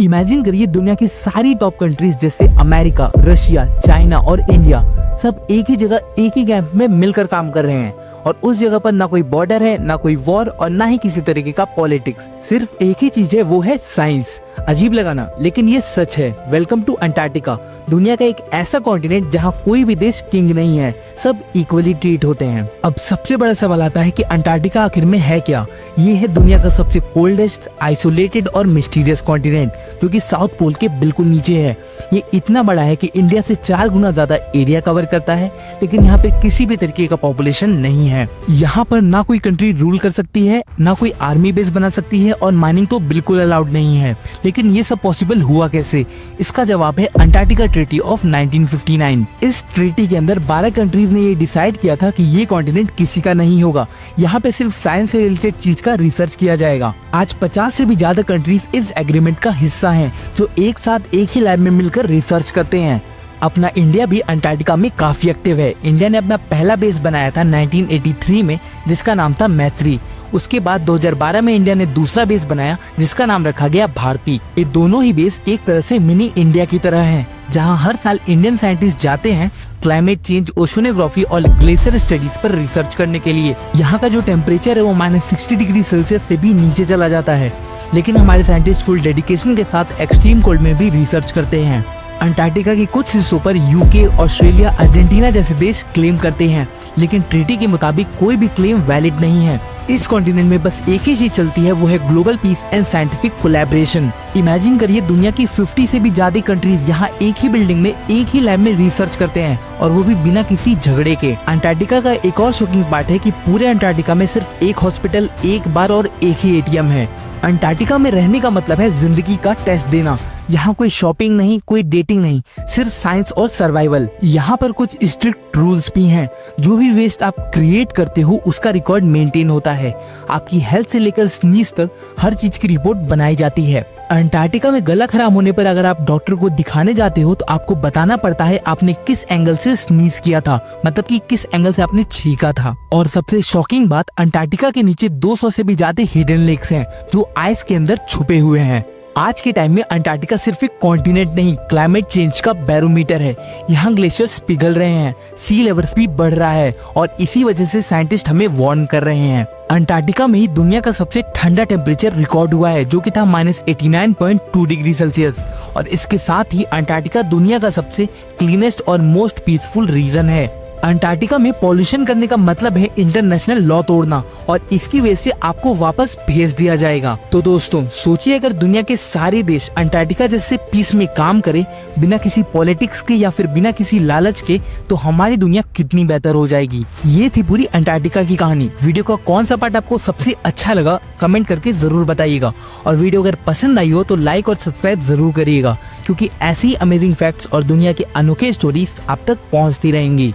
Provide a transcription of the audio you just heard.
Imagine करिए दुनिया की सारी टॉप कंट्रीज जैसे अमेरिका, रशिया, चाइना और इंडिया सब एक ही जगह एक ही कैंप में मिलकर काम कर रहे हैं और उस जगह पर ना कोई बॉर्डर है, ना कोई वॉर और ना ही किसी तरीके का पॉलिटिक्स। सिर्फ एक ही चीज है, वो है साइंस। अजीब लगा ना, लेकिन ये सच है। वेलकम टू अंटार्कटिका, दुनिया का एक ऐसा कॉन्टिनेंट जहाँ कोई भी देश किंग नहीं है, सब इक्वली ट्रीट होते हैं। अब सबसे बड़ा सवाल आता है कि अंटार्कटिका आखिर में है क्या। ये है दुनिया का सबसे कोल्डेस्ट, आइसोलेटेड और मिस्टीरियस कॉन्टिनेंट जो कि साउथ पोल के बिल्कुल नीचे है। ये इतना बड़ा है कि इंडिया से 4 गुना ज्यादा एरिया कवर करता है, लेकिन यहाँ पे किसी भी तरीके का पॉपुलेशन नहीं है। यहाँ पर ना कोई कंट्री रूल कर सकती है, ना कोई आर्मी बेस बना सकती है और माइनिंग तो बिल्कुल अलाउड नहीं है। लेकिन ये सब पॉसिबल हुआ कैसे? इसका जवाब है अंटार्कटिका ट्रीटी ऑफ 1959। इस ट्रीटी के अंदर 12 कंट्रीज ने ये डिसाइड किया था कि ये कॉन्टिनेंट किसी का नहीं होगा। यहाँ पे सिर्फ साइंस से रिलेटेड चीज का रिसर्च किया जाएगा। आज 50 से भी ज्यादा कंट्रीज इस एग्रीमेंट का हिस्सा हैं, जो एक साथ एक ही लैब में मिलकर रिसर्च करते हैं। अपना इंडिया भी अंटार्कटिका में काफी एक्टिव है। इंडिया ने अपना पहला बेस बनाया था 1983 में, जिसका नाम था मैत्री। उसके बाद 2012 में इंडिया ने दूसरा बेस बनाया, जिसका नाम रखा गया भारती। ये दोनों ही बेस एक तरह से मिनी इंडिया की तरह हैं, जहां हर साल इंडियन साइंटिस्ट जाते हैं क्लाइमेट चेंज, ओशनोग्राफी और ग्लेशियर स्टडीज पर रिसर्च करने के लिए। यहाँ का जो टेम्परेचर है वो -60 डिग्री सेल्सियस से भी नीचे चला जाता है, लेकिन हमारे साइंटिस्ट फुल डेडिकेशन के साथ एक्सट्रीम कोल्ड में भी रिसर्च करते हैं। अंटार्कटिका के कुछ हिस्सों पर यूके, ऑस्ट्रेलिया, अर्जेंटीना जैसे देश क्लेम करते हैं, लेकिन ट्रीटी के मुताबिक कोई भी क्लेम वैलिड नहीं है। इस कॉन्टिनेंट में बस एक ही चीज चलती है, वो है global piece and scientific collaboration. Imagine करिए दुनिया की 50 से भी ज्यादा कंट्रीज यहाँ एक ही बिल्डिंग में एक ही लैब में रिसर्च करते हैं, और वो भी बिना किसी झगड़े के। अंटार्कटिका का एक और शॉकिंग पार्ट है कि पूरे अंटार्कटिका में सिर्फ एक हॉस्पिटल, एक बार और एक ही एटीएम है। अंटार्कटिका में रहने का मतलब है जिंदगी का टेस्ट देना। यहाँ कोई शॉपिंग नहीं, कोई डेटिंग नहीं, सिर्फ साइंस और सर्वाइवल। यहाँ पर कुछ स्ट्रिक्ट रूल्स भी हैं। जो भी वेस्ट आप क्रिएट करते हो उसका रिकॉर्ड मेंटेन होता है। आपकी हेल्थ से लेकर स्नीज तक हर चीज की रिपोर्ट बनाई जाती है। अंटार्कटिका में गला खराब होने पर अगर आप डॉक्टर को दिखाने जाते हो तो आपको बताना पड़ता है आपने किस एंगल से स्नीज किया था, मतलब कि किस एंगल से आपने छींका था। और सबसे शॉकिंग बात, अंटार्कटिका के नीचे 200 से भी ज्यादा हिडन लेक्स हैं जो आइस के अंदर छुपे हुए हैं। आज के टाइम में अंटार्कटिका सिर्फ एक कॉन्टिनेंट नहीं, क्लाइमेट चेंज का बैरोमीटर है। यहाँ ग्लेशियर्स पिघल रहे हैं, सी लेवल्स भी बढ़ रहा है, और इसी वजह से साइंटिस्ट हमें वार्न कर रहे हैं। अंटार्कटिका में ही दुनिया का सबसे ठंडा टेम्परेचर रिकॉर्ड हुआ है, जो कि था -89.2 डिग्री सेल्सियस। और इसके साथ ही अंटार्कटिका दुनिया का सबसे क्लीनेस्ट और मोस्ट पीसफुल रीजन है। अंटार्कटिका में पॉल्यूशन करने का मतलब है इंटरनेशनल लॉ तोड़ना, और इसकी वजह से आपको वापस भेज दिया जाएगा। तो दोस्तों सोचिए, अगर दुनिया के सारे देश अंटार्कटिका जैसे पीस में काम करे, बिना किसी पॉलिटिक्स के या फिर बिना किसी लालच के, तो हमारी दुनिया कितनी बेहतर हो जाएगी। ये थी पूरी अंटार्कटिका की कहानी। वीडियो का कौन सा पार्ट आपको सबसे अच्छा लगा कमेंट करके जरूर बताइएगा, और वीडियो अगर पसंद आई हो तो लाइक और सब्सक्राइब जरूर करिएगा, क्योंकि ऐसी अमेजिंग फैक्ट्स और दुनिया के अनोखे स्टोरीज आप तक पहुँचती रहेंगी।